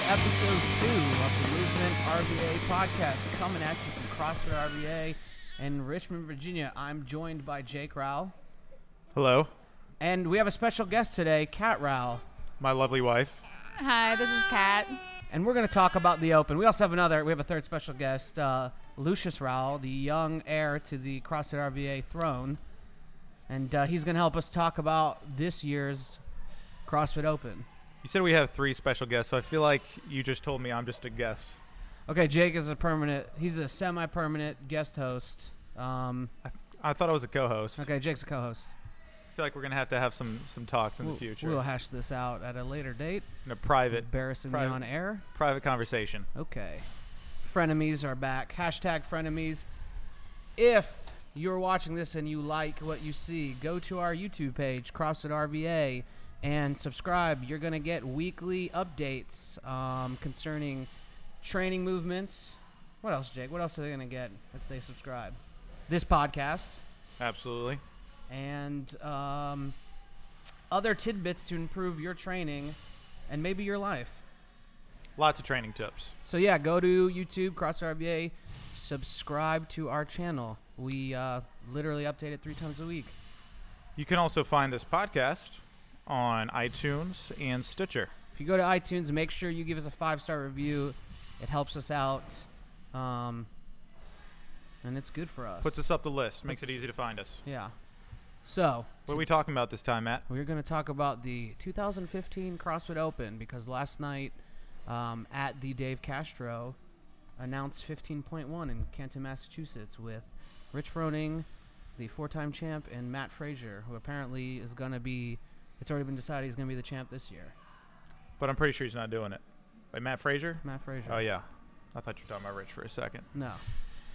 episode 2 of the Movement RVA podcast, coming at you from CrossFit RVA in Richmond, Virginia. I'm joined by Jake Rowell. Hello. And we have a special guest today, Kat Rowell. My lovely wife. Hi, this is Kat. And we're going to talk about the Open. We also have a third special guest, Lucius Rowell, the young heir to the CrossFit RVA throne. And he's going to help us talk about this year's CrossFit Open. You said we have 3 special guests, so I feel like you just told me I'm just a guest. Okay, Jake is he's a semi-permanent guest host. I thought I was a co-host. Okay, Jake's a co-host. I feel like we're going to have some talks in the future. We'll hash this out at a later date. In a private. Embarrassing me on air. Private conversation. Okay. Frenemies are back. Hashtag frenemies. If you're watching this and you like what you see, go to our YouTube page, CrossFit RVA, and subscribe. You're going to get weekly updates concerning training movements. What else, Jake? What else are they going to get if they subscribe? This podcast. Absolutely. And other tidbits to improve your training and maybe your life. Lots of training tips. So, yeah, go to YouTube, CrossFit RVA, subscribe to our channel. We literally update it 3 times a week. You can also find this podcast on iTunes and Stitcher. If you go to iTunes, make sure you give us a 5-star review. It helps us out, and it's good for us. Puts us up the list. Makes it easy to find us. Yeah. So, what are we talking about this time, Matt? We're going to talk about the 2015 CrossFit Open, because last night at the Dave Castro announced 15.1 in Canton, Massachusetts, with Rich Froning, the 4-time champ, and Matt Frazier, who apparently is going to be, it's already been decided he's going to be the champ this year. But I'm pretty sure he's not doing it. Wait, Matt Frazier? Matt Frazier. Oh, yeah. I thought you were talking about Rich for a second. No.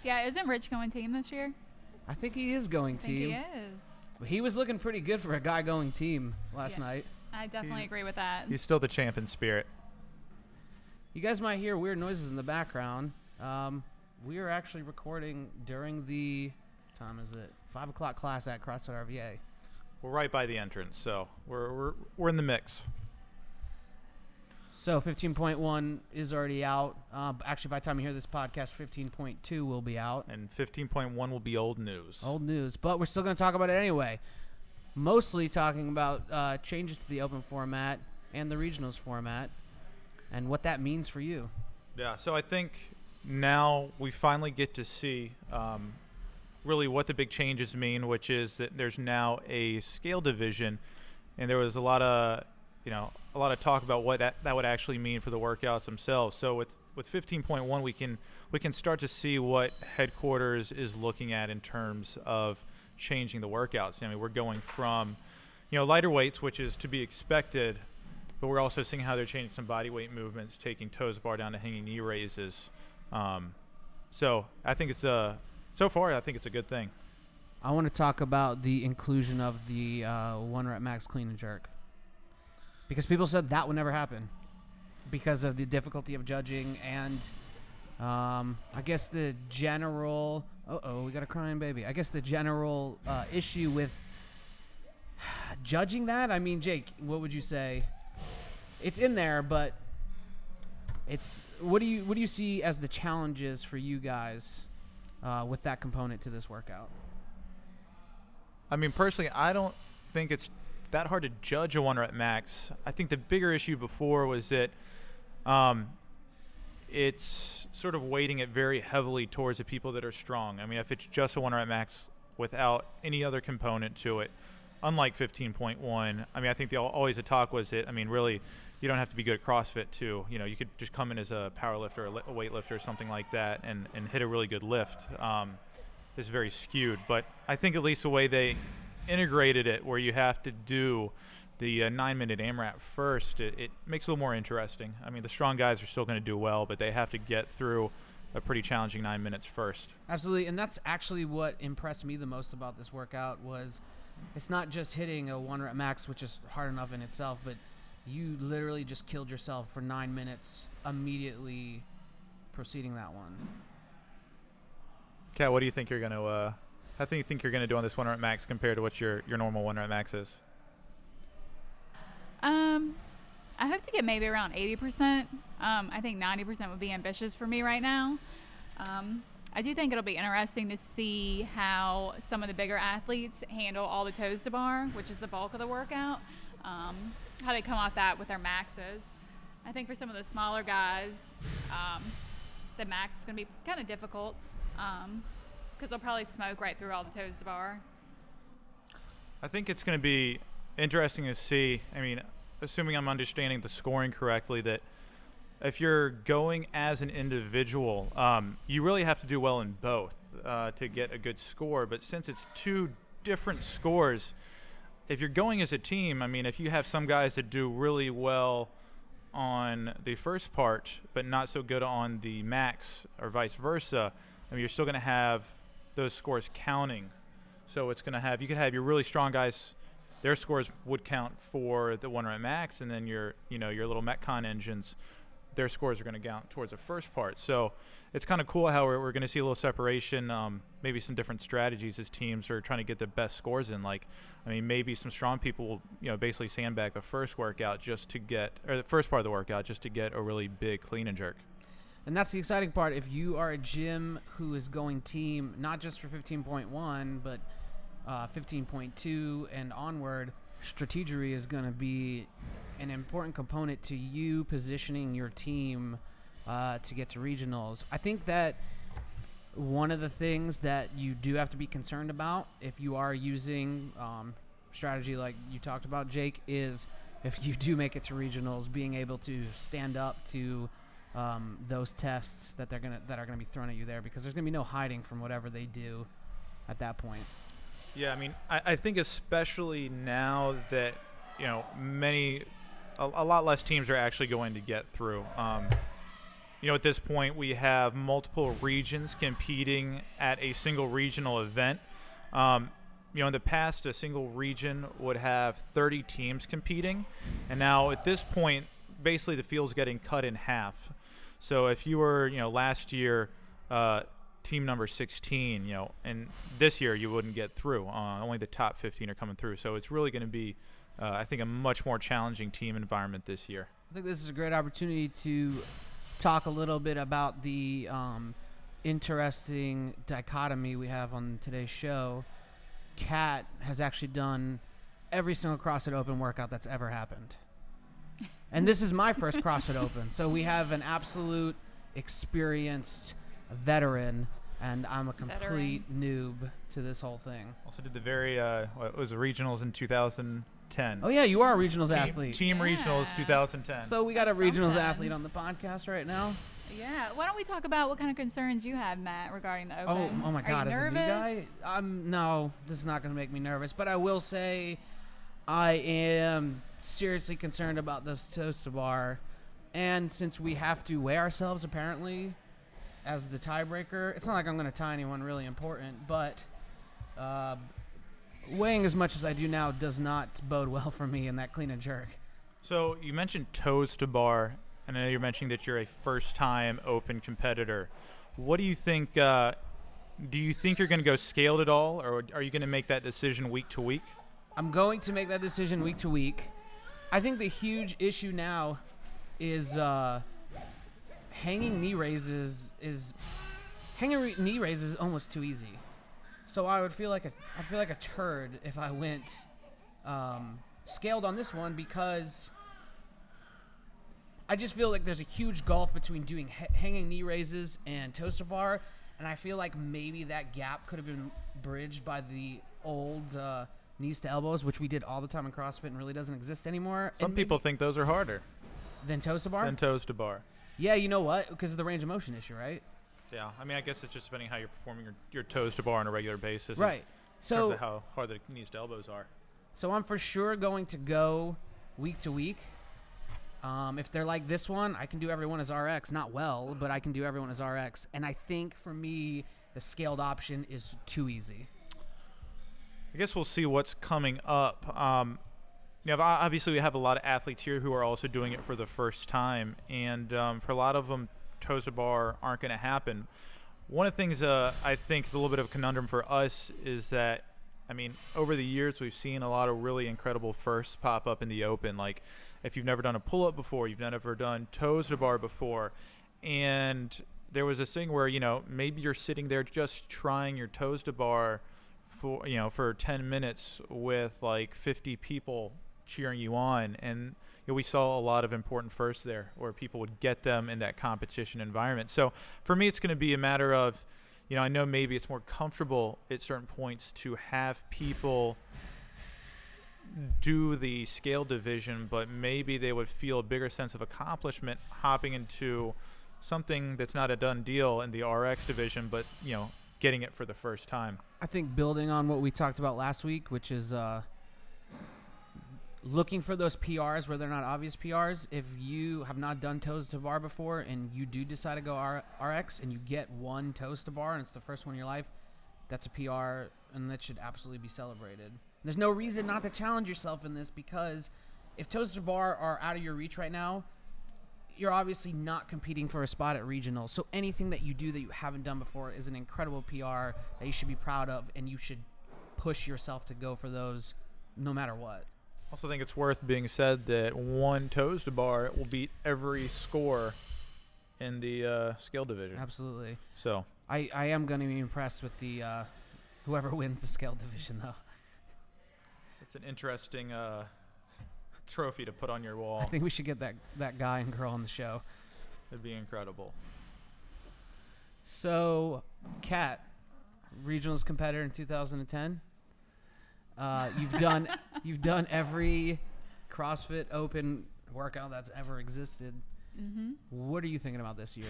Yeah, isn't Rich going team this year? I think he is going team. I think he is. He was looking pretty good for a guy going team last night. I definitely agree with that. He's still the champ in spirit. You guys might hear weird noises in the background. We are actually recording during the, what time is it? 5 o'clock class at CrossFit RVA. We're right by the entrance, so we're in the mix. So 15.1 is already out. Actually, by the time you hear this podcast, 15.2 will be out. And 15.1 will be old news. Old news, but we're still going to talk about it anyway. Mostly talking about changes to the open format and the regionals format and what that means for you. Yeah, so I think now we finally get to see really what the big changes mean, which is that there's now a scale division, and there was a lot of talk about what that would actually mean for the workouts themselves. So with 15.1, we can start to see what headquarters is looking at in terms of changing the workouts. I mean, we're going from lighter weights, which is to be expected, but we're also seeing how they're changing some body weight movements, taking toes bar down to hanging knee raises. So I think so far, I think it's a good thing. I want to talk about the inclusion of the 1 rep max clean and jerk, because people said that would never happen because of the difficulty of judging and I guess the general we got a crying baby. I guess the general issue with judging that. I mean, Jake, what would you say? It's in there, but what do you see as the challenges for you guys with that component to this workout? I mean, personally, I don't think it's that hard to judge a 1 rep max. I think the bigger issue before was that it's sort of weighting it very heavily towards the people that are strong. I mean, if it's just a 1 rep max without any other component to it, unlike 15.1, I mean, I think always the talk was that, I mean, really, you don't have to be good at CrossFit to, you could just come in as a power lifter, a weightlifter, or something like that, and hit a really good lift. It's very skewed, but I think at least the way they integrated it, where you have to do the 9-minute AMRAP first, it makes it a little more interesting. I mean, the strong guys are still going to do well, but they have to get through a pretty challenging 9 minutes first. Absolutely, and that's actually what impressed me the most about this workout was it's not just hitting a 1 rep max, which is hard enough in itself, but you literally just killed yourself for 9 minutes immediately proceeding that one. Kat, what do you think you're going to how do you think you're going to do on this 1 rep max compared to what your normal 1 rep max is? I hope to get maybe around 80%. I think 90% would be ambitious for me right now. I do think it'll be interesting to see how some of the bigger athletes handle all the toes to bar, which is the bulk of the workout, how they come off that with their maxes. I think for some of the smaller guys, the max is going to be kind of difficult because they'll probably smoke right through all the toes to bar. I think it's going to be interesting to see. I mean, assuming I'm understanding the scoring correctly, that if you're going as an individual, you really have to do well in both to get a good score. But since it's two different scores, if you're going as a team, I mean, if you have some guys that do really well on the first part but not so good on the max or vice versa, I mean, you're still going to have those scores counting. So it's going to have, you could have your really strong guys, their scores would count for the 1 rep max, and then your little Metcon engines, their scores are going to count towards the first part. So it's kind of cool how we're going to see a little separation, maybe some different strategies as teams are trying to get the best scores in. Like, I mean, maybe some strong people will, basically sandbag the first workout just to get, or the first part of the workout just to get a really big clean and jerk. And that's the exciting part. If you are a gym who is going team, not just for 15.1, but 15.2 and onward, strategery is going to be an important component to you positioning your team to get to regionals. I think that one of the things that you do have to be concerned about if you are using strategy like you talked about, Jake, is if you do make it to regionals, being able to stand up to those tests that are gonna be thrown at you there, because there's gonna be no hiding from whatever they do at that point. Yeah, I mean, I think especially now that a lot less teams are actually going to get through. At this point we have multiple regions competing at a single regional event. In the past, a single region would have 30 teams competing, and now at this point, basically the field's getting cut in half. So if you were, last year, team number 16, and this year you wouldn't get through. Only the top 15 are coming through. So it's really going to be, I think, a much more challenging team environment this year. I think this is a great opportunity to talk a little bit about the interesting dichotomy we have on today's show. Kat has actually done every single CrossFit Open workout that's ever happened. And this is my first CrossFit Open. So we have an absolute experienced veteran, and I'm a complete noob to this whole thing. Also did the very, what was the regionals in 2010. Oh, yeah, you are a regionals athlete. Team regionals 2010. So we got a regionals athlete on the podcast right now. Yeah. Why don't we talk about what kind of concerns you have, Matt, regarding the Open? Oh my God. Are you nervous? As a new guy, no, this is not going to make me nervous. But I will say I am seriously concerned about this toes to bar. And since we have to weigh ourselves, apparently, as the tiebreaker, it's not like I'm going to tie anyone really important. But weighing as much as I do now does not bode well for me in that clean and jerk. So you mentioned toes to bar. I know you're mentioning that you're a first-time Open competitor. What do you think? Do you think you're going to go scaled at all, or are you going to make that decision week to week? I'm going to make that decision week to week. I think the huge issue now is hanging knee raises is almost too easy. So I would feel like a turd if I went scaled on this one, because I just feel like there's a huge gulf between doing hanging knee raises and toes to bar, and I feel like maybe that gap could have been bridged by the old knees to elbows, which we did all the time in CrossFit and really doesn't exist anymore. Some people think those are harder than toes to bar. Yeah, you know what? Because of the range of motion issue, right? Yeah, I mean, I guess it's just depending how you're performing your toes to bar on a regular basis. Right. So in terms of how hard the knees to elbows are. So I'm for sure going to go week to week. If they're like this one, I can do everyone as RX. Not well, but I can do everyone as RX. And I think for me, the scaled option is too easy. I guess we'll see what's coming up. Obviously we have a lot of athletes here who are also doing it for the first time, and for a lot of them, toes to bar aren't going to happen. One of the things I think is a little bit of a conundrum for us is that I mean, over the years, we've seen a lot of really incredible firsts pop up in the open. Like, if you've never done a pull-up before, you've never done toes to bar before, and there was this thing where, you know, maybe you're sitting there just trying your toes to bar for 10 minutes with like 50 people cheering you on, and we saw a lot of important firsts there where people would get them in that competition environment. So for me, it's going to be a matter of, I know maybe it's more comfortable at certain points to have people do the scale division, but maybe they would feel a bigger sense of accomplishment hopping into something that's not a done deal in the RX division, but, getting it for the first time. I think building on what we talked about last week, which is looking for those PRs where they're not obvious PRs. If you have not done toes to bar before and you do decide to go RX and you get one toes to bar and it's the first one in your life, that's a PR, and that should absolutely be celebrated. There's no reason not to challenge yourself in this, because if toes to bar are out of your reach right now, you're obviously not competing for a spot at regional. So anything that you do that you haven't done before is an incredible PR that you should be proud of, and you should push yourself to go for those no matter what. I also think it's worth being said that one toes to bar will beat every score in the scale division. Absolutely. So I am going to be impressed with the whoever wins the scale division, though. It's an interesting trophy to put on your wall. I think we should get that guy and girl on the show. It'd be incredible. So, Kat, regionals competitor in 2010. You've done every CrossFit Open workout that's ever existed. Mm-hmm. What are you thinking about this year?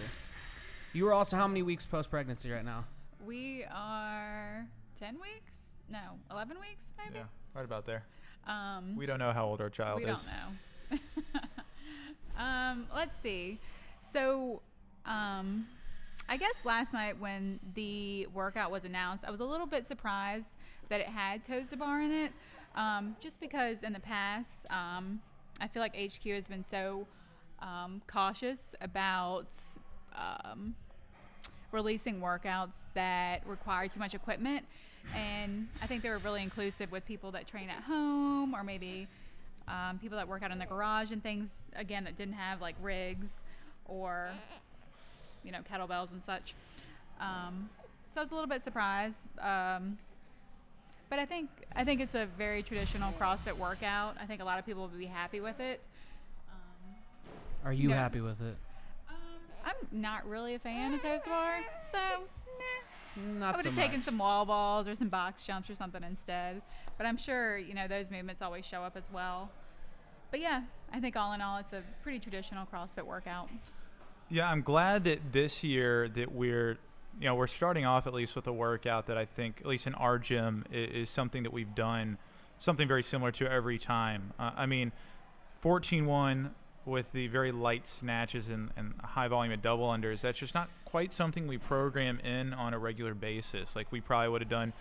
You were also how many weeks post-pregnancy right now? We are 10 weeks? No, 11 weeks maybe? Yeah, right about there. We don't know how old our child is. We don't know. Let's see. So, I guess last night when the workout was announced, I was a little bit surprised that it had toes to bar in it, just because in the past, I feel like HQ has been so cautious about releasing workouts that require too much equipment. And I think they were really inclusive with people that train at home, or maybe people that work out in the garage and things, again, that didn't have like rigs or, kettlebells and such. So I was a little bit surprised. But I think it's a very traditional CrossFit workout. I think a lot of people will be happy with it. Are you happy with it? I'm not really a fan of toes to bar, so Not I would so have taken much. some wall balls or some box jumps or something instead. But I'm sure, those movements always show up as well. But yeah, I think all in all, it's a pretty traditional CrossFit workout. Yeah, I'm glad that this year that we're starting off at least with a workout that I think, at least in our gym, is something that we've done something very similar to every time. 14-1 with the very light snatches and high volume of double unders, that's just not quite something we program in on a regular basis. Like, we probably would have done,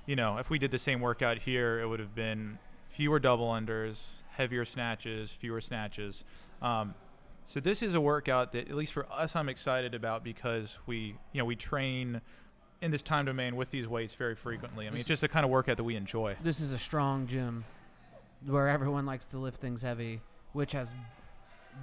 if we did the same workout here, it would have been fewer double unders, heavier snatches, fewer snatches. So this is a workout that, at least for us, I'm excited about, because we train in this time domain with these weights very frequently. It's just the kind of workout that we enjoy. This is a strong gym where everyone likes to lift things heavy, which has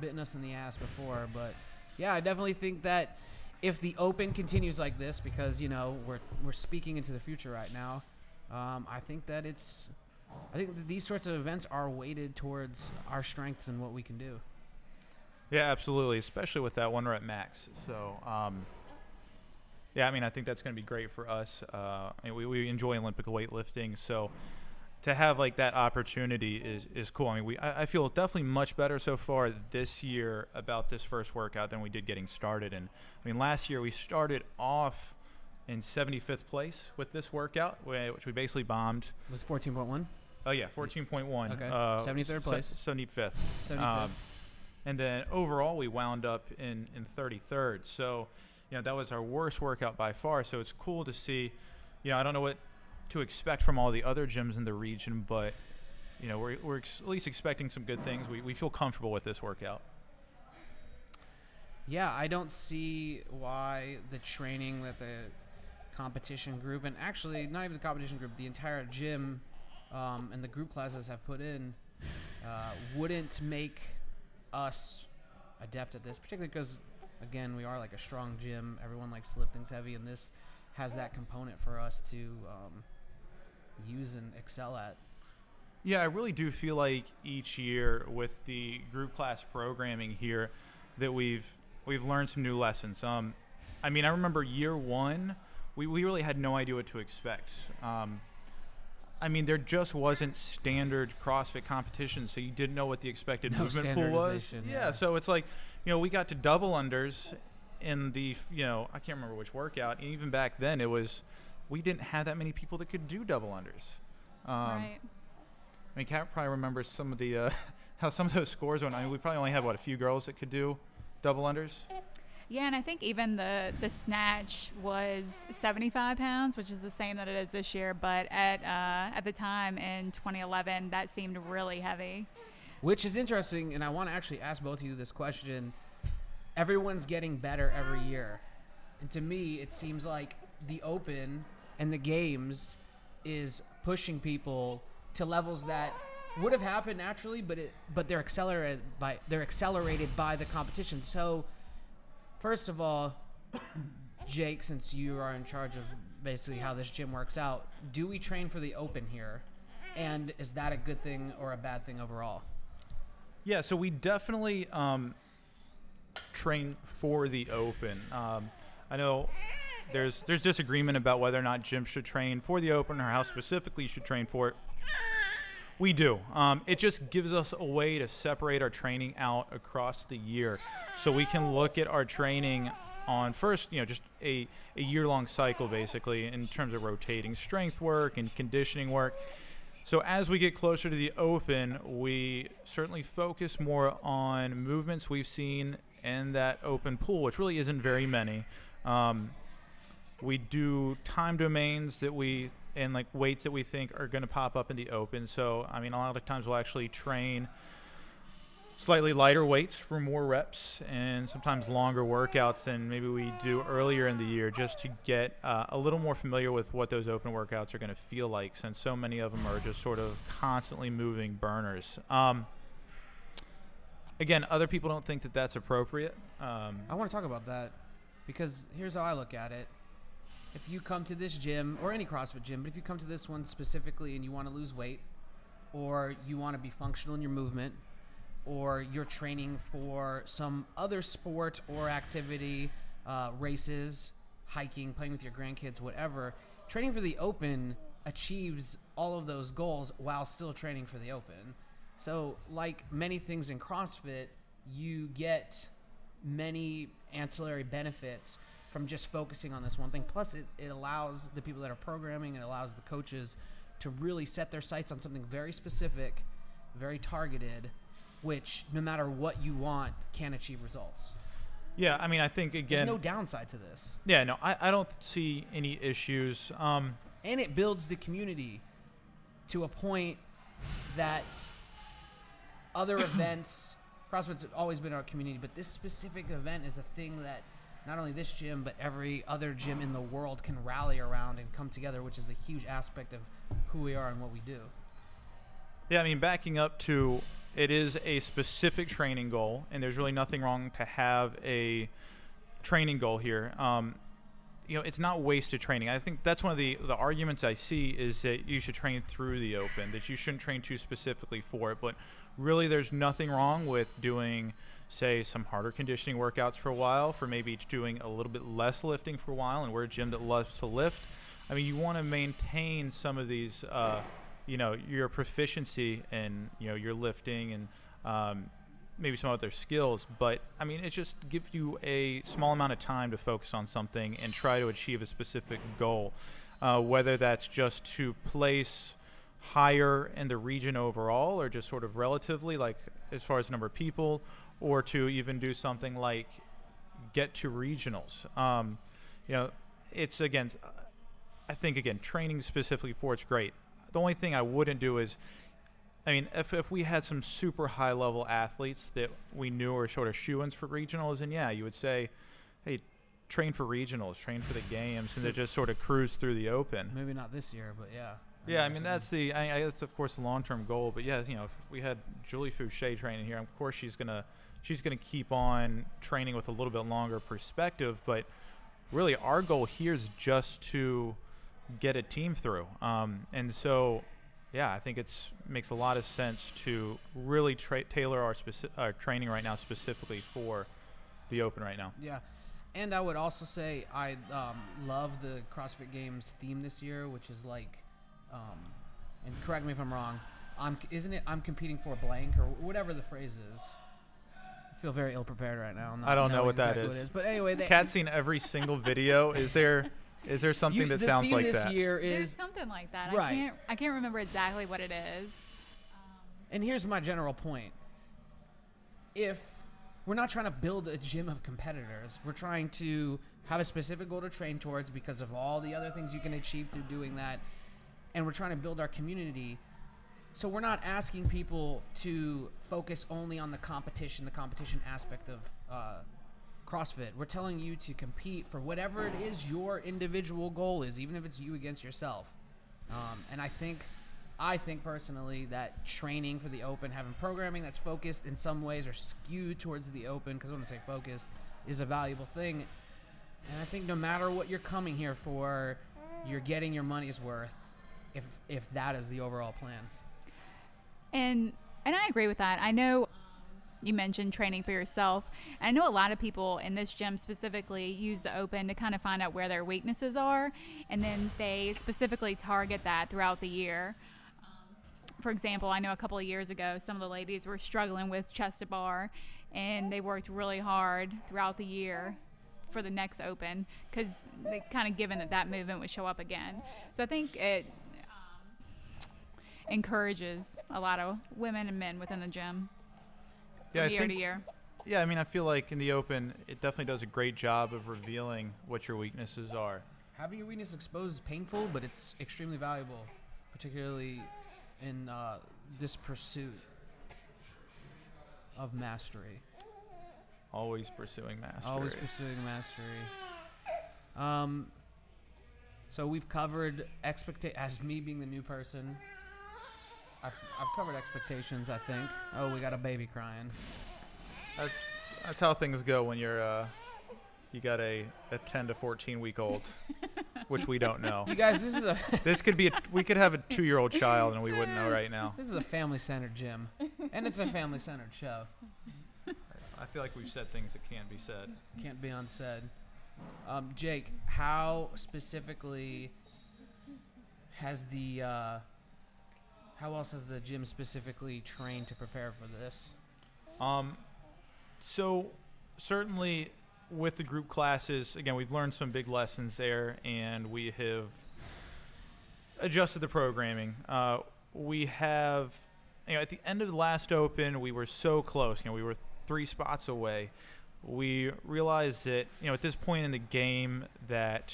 bitten us in the ass before. But yeah, I definitely think that if the Open continues like this, because we're speaking into the future right now, I think that these sorts of events are weighted towards our strengths and what we can do. Yeah, absolutely, especially with that 1 rep max. So I think that's going to be great for us. We enjoy Olympic weightlifting, so to have like that opportunity is cool. I feel definitely much better so far this year about this first workout than we did getting started. And last year we started off in 75th place with this workout, which we basically bombed. It was 14.1? Oh yeah, 14.1. Okay. 73rd place. 75th. 75th. And then overall we wound up in 33rd. So, that was our worst workout by far. So it's cool to see. I don't know what to expect from all the other gyms in the region, but we're at least expecting some good things. We feel comfortable with this workout. Yeah, I don't see why the training that the competition group, and actually not even the competition group, the entire gym and the group classes have put in, wouldn't make us adept at this, particularly because, again, we are like a strong gym. Everyone likes to lift things heavy, and this has that component for us to use and excel at. Yeah, I really do feel like each year with the group class programming here that we've learned some new lessons. I mean, I remember year one, we really had no idea what to expect. I mean, there just wasn't standard CrossFit competition, so you didn't know what the expected movement pool was. Yeah, so it's like, we got to double unders in the, I can't remember which workout. And even back then, we didn't have that many people that could do double unders. Right. I mean, Kat probably remembers some of the how some of those scores went. I mean, we probably only had a few girls that could do double unders. Yeah, and I think even the snatch was 75 pounds, which is the same that it is this year. But at the time in 2011, that seemed really heavy. Which is interesting, and I want to actually ask both of you this question. Everyone's getting better every year, and to me, it seems like the Open and the Games is pushing people to levels that would have happened naturally, but they're accelerated by the competition. So, first of all, Jake, since you are in charge of basically how this gym works out, do we train for the Open here? And is that a good thing or a bad thing overall? Yeah, so we definitely train for the Open. I know there's disagreement about whether or not gyms should train for the Open or how specifically you should train for it. We do. It just gives us a way to separate our training out across the year, so we can look at our training on first, just a year-long cycle, basically, in terms of rotating strength work and conditioning work. So as we get closer to the Open, we certainly focus more on movements we've seen in that Open pool, which really isn't very many. We do time domains and like weights that we think are going to pop up in the Open. So, I mean, a lot of times we'll actually train slightly lighter weights for more reps and sometimes longer workouts than maybe we do earlier in the year, just to get a little more familiar with what those Open workouts are going to feel like, since so many of them are just sort of constantly moving burners. Again, other people don't think that that's appropriate. I want to talk about that, because here's how I look at it. If you come to this gym, or any CrossFit gym, but if you come to this one specifically and you want to lose weight, or you want to be functional in your movement, or you're training for some other sport or activity, races, hiking, playing with your grandkids, whatever, training for the Open achieves all of those goals while still training for the Open. So, like many things in CrossFit, you get many ancillary benefits from just focusing on this one thing. Plus, it allows the people that are programming, it allows the coaches to really set their sights on something very specific, very targeted, which, no matter what you want, can achieve results. Yeah, I mean, I think, again, there's no downside to this. Yeah, no, I don't see any issues. And it builds the community to a point that other events, CrossFit's always been our community, but this specific event is a thing that not only this gym, but every other gym in the world can rally around and come together, which is a huge aspect of who we are and what we do. Yeah, I mean, backing up to, it is a specific training goal, and there's really nothing wrong to have a training goal here. It's not wasted training. I think that's one of the arguments I see, is that you should train through the Open, that you shouldn't train too specifically for it. But really, there's nothing wrong with doing, say, some harder conditioning workouts for a while, for maybe doing a little bit less lifting for a while, and we're a gym that loves to lift. I mean, you want to maintain some of these, your proficiency in, your lifting and maybe some other skills. But, I mean, it just gives you a small amount of time to focus on something and try to achieve a specific goal, whether that's just to place higher in the region overall, or just sort of relatively, like as far as the number of people, or to even do something like get to regionals. It's, again, I think, again, training specifically for it's great. The only thing I wouldn't do is, I mean, if we had some super high level athletes that we knew were sort of shoo-ins for regionals, and yeah, you would say, hey, train for regionals, train for the games, and to just sort of cruise through the Open. Maybe not this year, but yeah. Yeah, I mean that's that's of course the long-term goal. But yeah, you know, if we had Julie Fouché training here, of course she's gonna keep on training with a little bit longer perspective. But really, our goal here is just to get a team through. And so, yeah, I think makes a lot of sense to really tailor our training right now specifically for the Open right now. Yeah. And I would also say I love the CrossFit Games theme this year, which is like, and correct me if I'm wrong, I'm competing for blank or whatever the phrase is. I feel very ill prepared right now. I don't know what exactly that what is. But anyway, Kat's seen every single video. Is there something that sounds like that? The theme this year There's is something like that. Right. I can't remember exactly what it is. And here's my general point. If we're not trying to build a gym of competitors, we're trying to have a specific goal to train towards because of all the other things you can achieve through doing that. And we're trying to build our community. So we're not asking people to focus only on the competition aspect of CrossFit. We're telling you to compete for whatever it is your individual goal is, even if it's you against yourself. And I think personally that training for the Open, having programming that's focused in some ways or skewed towards the Open, because when I say focused, is a valuable thing. And I think no matter what you're coming here for, you're getting your money's worth if that is the overall plan. And I agree with that. I know you mentioned training for yourself. And I know a lot of people in this gym specifically use the Open to kind of find out where their weaknesses are, and then they specifically target that throughout the year. For example, I know a couple of years ago, some of the ladies were struggling with chest to bar, and they worked really hard throughout the year for the next Open because they kind of given that movement would show up again. So I think it encourages a lot of women and men within the gym from year to year. Yeah, I mean, I feel like in the Open, it definitely does a great job of revealing what your weaknesses are. Having your weakness exposed is painful, but it's extremely valuable, particularly in this pursuit of mastery. Always pursuing mastery. Always pursuing mastery. So we've covered as me being the new person, I've covered expectations, I think. Oh, we got a baby crying. That's how things go when you're you got a 10 to 14 week old, which we don't know. You guys, we could have a 2-year-old child and we wouldn't know right now. This is a family-centered gym, and it's a family-centered show. I feel like we've said things that can't be said. Can't be unsaid. Jake, how specifically has how else has the gym specifically trained to prepare for this? So certainly with the group classes, again, we've learned some big lessons there, and we have adjusted the programming. We have, at the end of the last Open, we were so close. We were 3 spots away. We realized that, at this point in the game that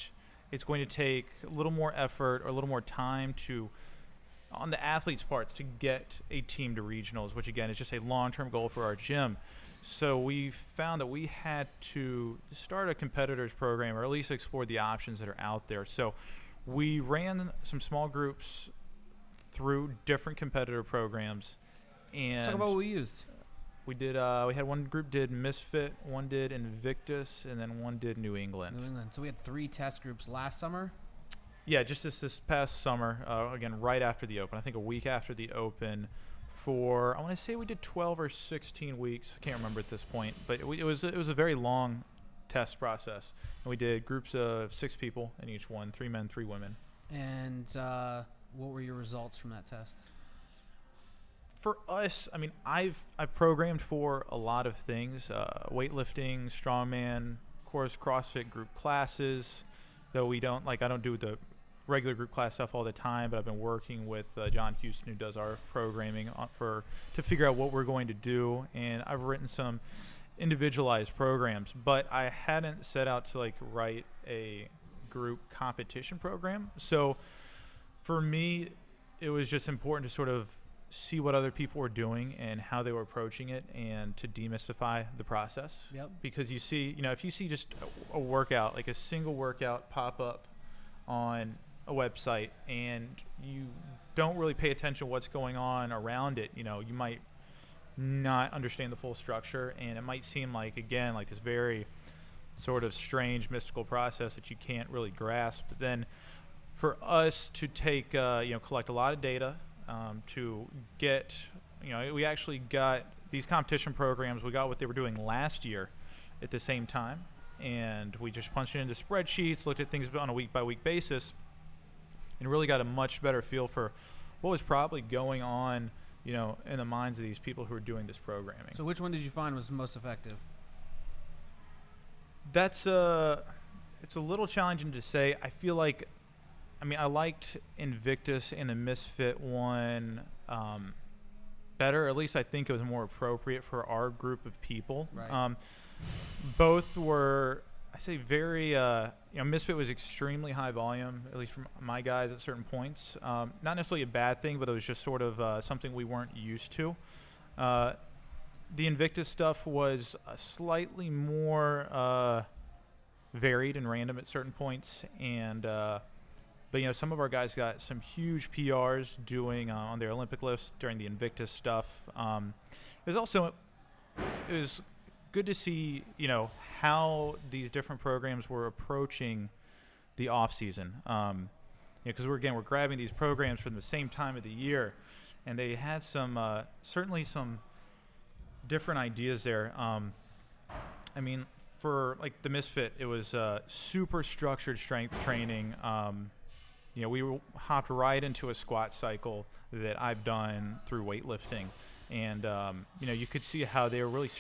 it's going to take a little more effort or a little more time on the athletes' parts to get a team to regionals, which again is just a long-term goal for our gym. So we found that we had to start a competitors program, or at least explore the options that are out there. So we ran some small groups through different competitor programs. And let's talk about what we used. We did. We had one group did Misfit, one did Invictus, and then one did New England. So we had 3 test groups last summer. Yeah, just this past summer. Again, right after the Open. I think a week after the Open. I want to say we did 12 or 16 weeks. I can't remember at this point, but it was a very long test process. And we did groups of 6 people in each one, 3 men, 3 women. And what were your results from that test? For us, I mean, I've programmed for a lot of things: weightlifting, strongman, of course, CrossFit group classes. Though I don't do the regular group class stuff all the time, but I've been working with John Houston, who does our programming, to figure out what we're going to do. And I've written some individualized programs, but I hadn't set out to write a group competition program. So for me, it was just important to sort of see what other people were doing and how they were approaching it, and to demystify the process. Yep. Because you see, if you see just a workout, like a single workout pop up on a website, and you don't really pay attention to what's going on around it, you might not understand the full structure, and it might seem like, again, like this very sort of strange mystical process that you can't really grasp. But then for us to take, collect a lot of data, to get, we actually got these competition programs, we got what they were doing last year at the same time, and we just punched it into spreadsheets, looked at things on a week-by-week basis, and really got a much better feel for what was probably going on, in the minds of these people who are doing this programming. So which one did you find was most effective? It's a little challenging to say. I feel like, I liked Invictus and the Misfit one better. At least I think it was more appropriate for our group of people. Right. Both were, I say, very, Misfit was extremely high volume, at least from my guys at certain points. Not necessarily a bad thing, but it was just sort of something we weren't used to. The Invictus stuff was slightly more varied and random at certain points, and but some of our guys got some huge PRs doing on their Olympic lifts during the Invictus stuff. It was good to see how these different programs were approaching the off season, because we're grabbing these programs from the same time of the year, and they had certainly some different ideas there. For like the Misfit, it was super structured strength training. We hopped right into a squat cycle that I've done through weightlifting, and you could see how they were really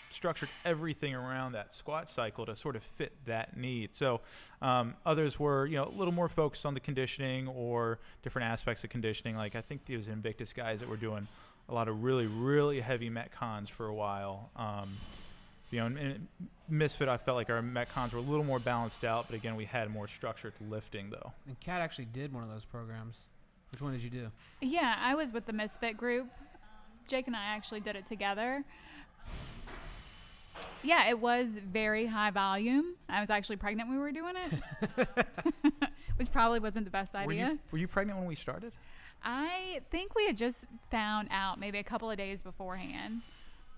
structured everything around that squat cycle to sort of fit that need. So others were a little more focused on the conditioning or different aspects of conditioning. Like I think there was Invictus guys that were doing a lot of really, really heavy metcons for a while. In Misfit, I felt like our metcons were a little more balanced out, but again, we had more structured lifting though. And Kat actually did one of those programs. Which one did you do? Yeah, I was with the Misfit group. Jake and I actually did it together. Yeah, it was very high volume. I was actually pregnant when we were doing it, which probably wasn't the best idea. Were you pregnant when we started? I think we had just found out maybe a couple of days beforehand.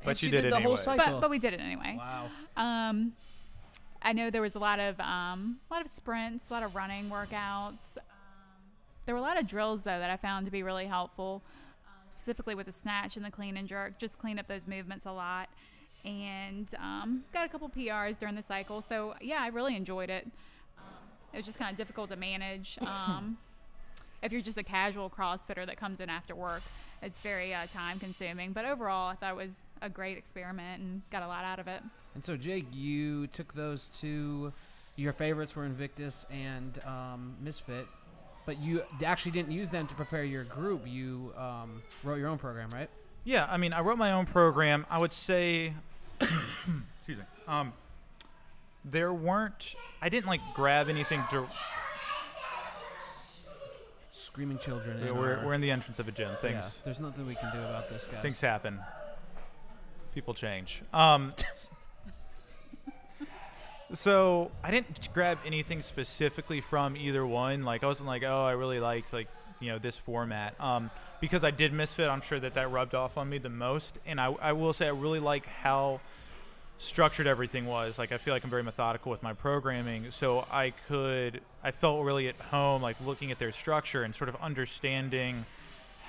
But you did it the whole anyways. cycle. But we did it anyway. Wow. I know there was a lot of sprints, a lot of running workouts. There were a lot of drills though that I found to be really helpful, specifically with the snatch and the clean and jerk. Just clean up those movements a lot, and got a couple PRs during the cycle. So yeah, I really enjoyed it. It was just kind of difficult to manage. If you're just a casual CrossFitter that comes in after work, it's very time consuming. But overall, I thought it was a great experiment and got a lot out of it. And so, Jake, you took those two. Your favorites were Invictus and Misfit, but you actually didn't use them to prepare your group. You wrote your own program, right? Yeah, I wrote my own program. I would say, excuse me, I didn't like grab anything to. Screaming children. Yeah, we're in the entrance of a gym. Yeah, there's nothing we can do about this, guys. Things happen. People change. So I didn't grab anything specifically from either one. Like I wasn't like, oh, I really liked this format. Because I did Misfit, I'm sure that rubbed off on me the most. And I will say I really like how structured everything was. Like I feel like I'm very methodical with my programming, so I felt really at home, like looking at their structure and sort of understanding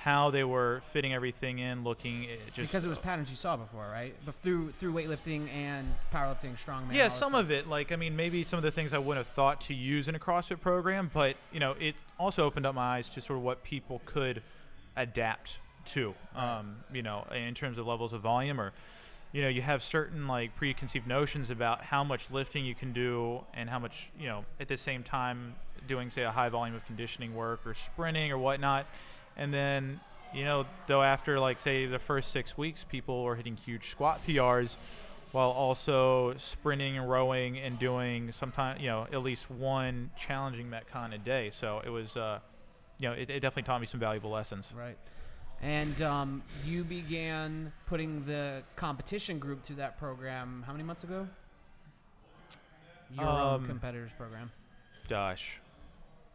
how they were fitting everything in, looking at just because it was patterns you saw before, right? But through weightlifting and powerlifting, strongman. Yeah, some of it. Like maybe some of the things I wouldn't have thought to use in a CrossFit program, but it also opened up my eyes to sort of what people could adapt to, in terms of levels of volume or. You have certain like preconceived notions about how much lifting you can do and how much, at the same time doing, say, a high volume of conditioning work or sprinting or whatnot. And then, though after like, say, the first 6 weeks, people were hitting huge squat PRs while also sprinting and rowing and doing sometimes, at least one challenging metcon a day. So it was, it definitely taught me some valuable lessons. Right. And you began putting the competition group through that program how many months ago? Your own competitors program. Gosh,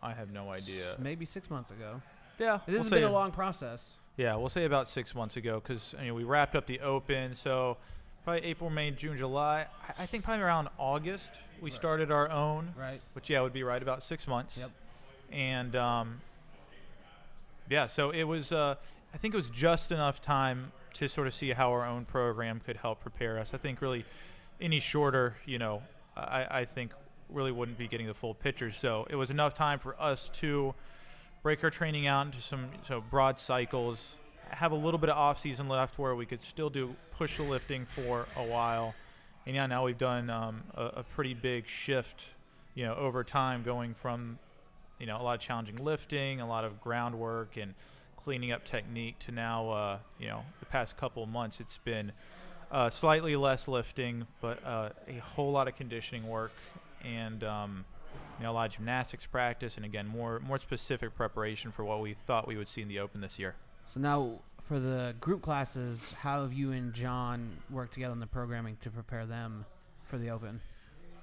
I have no idea. Maybe 6 months ago. Yeah. This has been a long process. Yeah, we'll say about 6 months ago because we wrapped up the Open, so probably April, May, June, July. I think probably around August we started our own. Right. Which, would be right about 6 months. Yep. And, so it was I think it was just enough time to sort of see how our own program could help prepare us. I think really any shorter, I think really wouldn't be getting the full picture. So it was enough time for us to break our training out into some broad cycles, have a little bit of off season left where we could still do push the lifting for a while. And now we've done a pretty big shift, over time, going from, a lot of challenging lifting, a lot of groundwork and cleaning up technique to now, the past couple of months, it's been slightly less lifting, but a whole lot of conditioning work and a lot of gymnastics practice, and again, more specific preparation for what we thought we would see in the Open this year. So now for the group classes, how have you and John worked together on the programming to prepare them for the Open?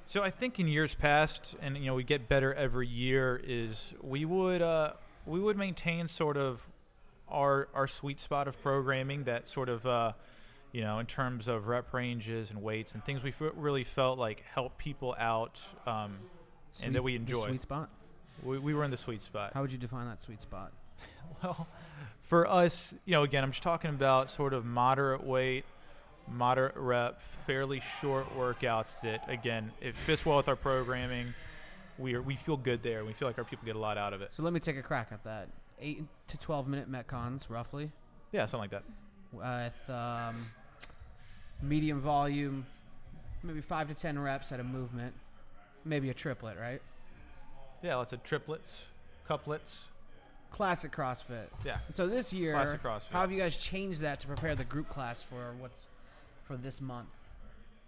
So I think in years past, and we get better every year, is we would maintain sort of our sweet spot of programming that sort of in terms of rep ranges and weights and things we really felt like help people out and that we enjoy. The sweet spot? We were in the sweet spot. How would you define that sweet spot? Well, for us, again, I'm just talking about sort of moderate weight, moderate rep, fairly short workouts that, again, it fits well with our programming. We feel good there. We feel like our people get a lot out of it. So let me take a crack at that. 8 to 12 minute Metcons, roughly. Yeah, something like that. With medium volume, maybe 5 to 10 reps at a movement, maybe a triplet, right? Yeah, lots of triplets, couplets. Classic CrossFit. Yeah. And so this year, Classic CrossFit. How have you guys changed that to prepare the group class for this month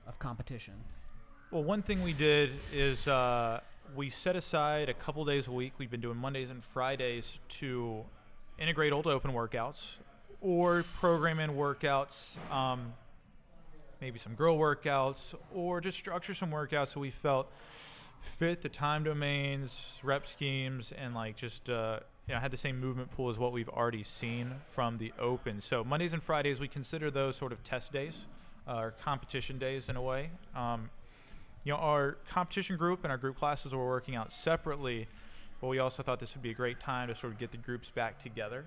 of competition? Well, one thing we did is we set aside a couple days a week. We've been doing Mondays and Fridays to integrate old Open workouts or program in workouts, maybe some girl workouts, or just structure some workouts so we felt fit the time domains, rep schemes, and had the same movement pool as what we've already seen from the Open. So Mondays and Fridays, we consider those sort of test days, or competition days in a way. Our competition group and our group classes were working out separately, but we also thought this would be a great time to sort of get the groups back together.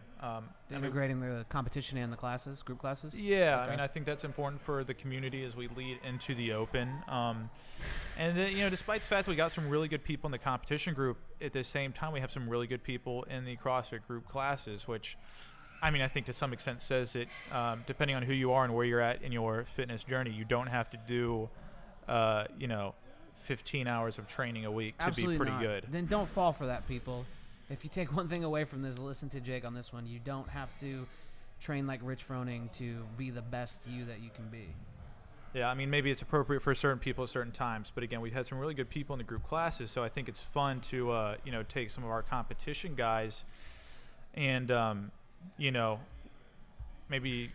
Integrating the competition and the classes, group classes? Yeah, Okay. I think that's important for the community as we lead into the Open. Despite the fact that we got some really good people in the competition group, at the same time we have some really good people in the CrossFit group classes, which I think to some extent says that depending on who you are and where you're at in your fitness journey, you don't have to do 15 hours of training a week to Absolutely be pretty not. good. Then don't fall for that, people. If you take one thing away from this, listen to Jake on this one. You don't have to train like Rich Froning to be the best you that you can be. Yeah, maybe it's appropriate for certain people at certain times, but again, we've had some really good people in the group classes, so I think it's fun to take some of our competition guys and maybe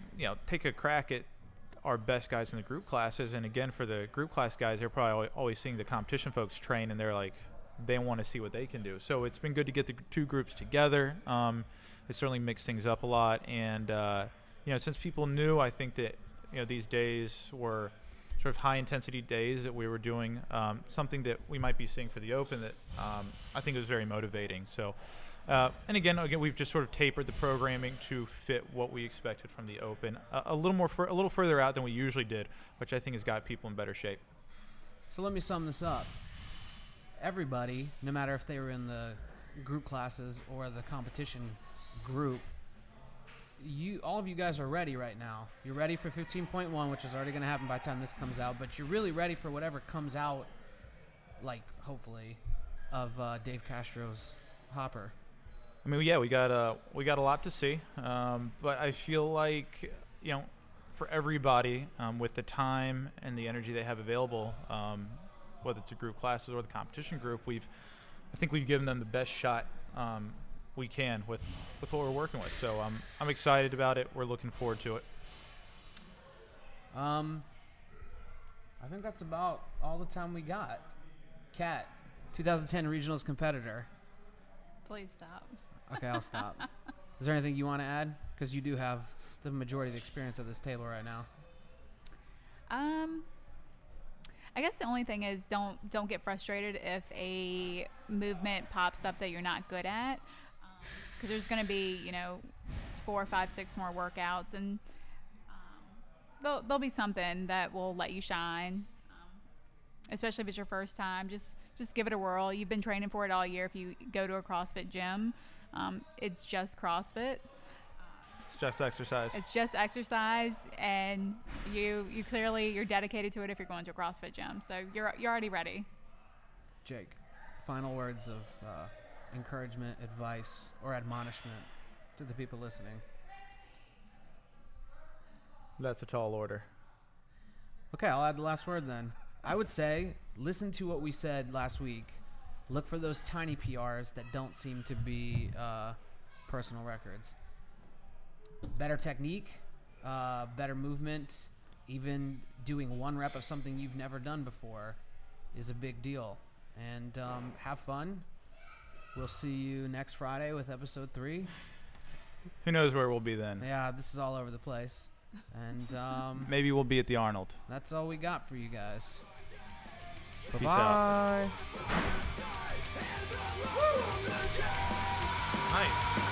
take a crack at our best guys in the group classes. And again, for the group class guys, they're probably always seeing the competition folks train, and they're like, they want to see what they can do. So it's been good to get the two groups together. It certainly mixed things up a lot, and since people knew, I think that these days were sort of high intensity days that we were doing something that we might be seeing for the Open that I think was very motivating. So and again, we've just sort of tapered the programming to fit what we expected from the Open a little further out than we usually did, which I think has got people in better shape. So let me sum this up. Everybody, no matter if they were in the group classes or the competition group, all of you guys are ready right now. You're ready for 15.1, which is already going to happen by the time this comes out, but you're really ready for whatever comes out, hopefully, of Dave Castro's hopper. We got a lot to see, but I feel like for everybody with the time and the energy they have available, whether it's a group classes or the competition group, I think we've given them the best shot we can with what we're working with. So I'm excited about it. We're looking forward to it. I think that's about all the time we got. Kat, 2010 regionals competitor. Please stop. Okay, I'll stop. Is there anything you want to add? Because you do have the majority of the experience at this table right now. I guess the only thing is don't get frustrated if a movement pops up that you're not good at, because there's going to be 4, 5, 6 more workouts, and there'll be something that will let you shine, especially if it's your first time. Just give it a whirl. You've been training for it all year. If you go to a CrossFit gym, it's just CrossFit. It's just exercise. It's just exercise, and you're dedicated to it if you're going to a CrossFit gym. So you're already ready. Jake, final words of encouragement, advice, or admonishment to the people listening. That's a tall order. Okay, I'll add the last word then. I would say listen to what we said last week. Look for those tiny PRs that don't seem to be personal records. Better technique, better movement, even doing 1 rep of something you've never done before is a big deal. And have fun. We'll see you next Friday with episode 3. Who knows where we'll be then? Yeah, this is all over the place. And maybe we'll be at the Arnold. That's all we got for you guys. Peace out. Bye-bye. Nice.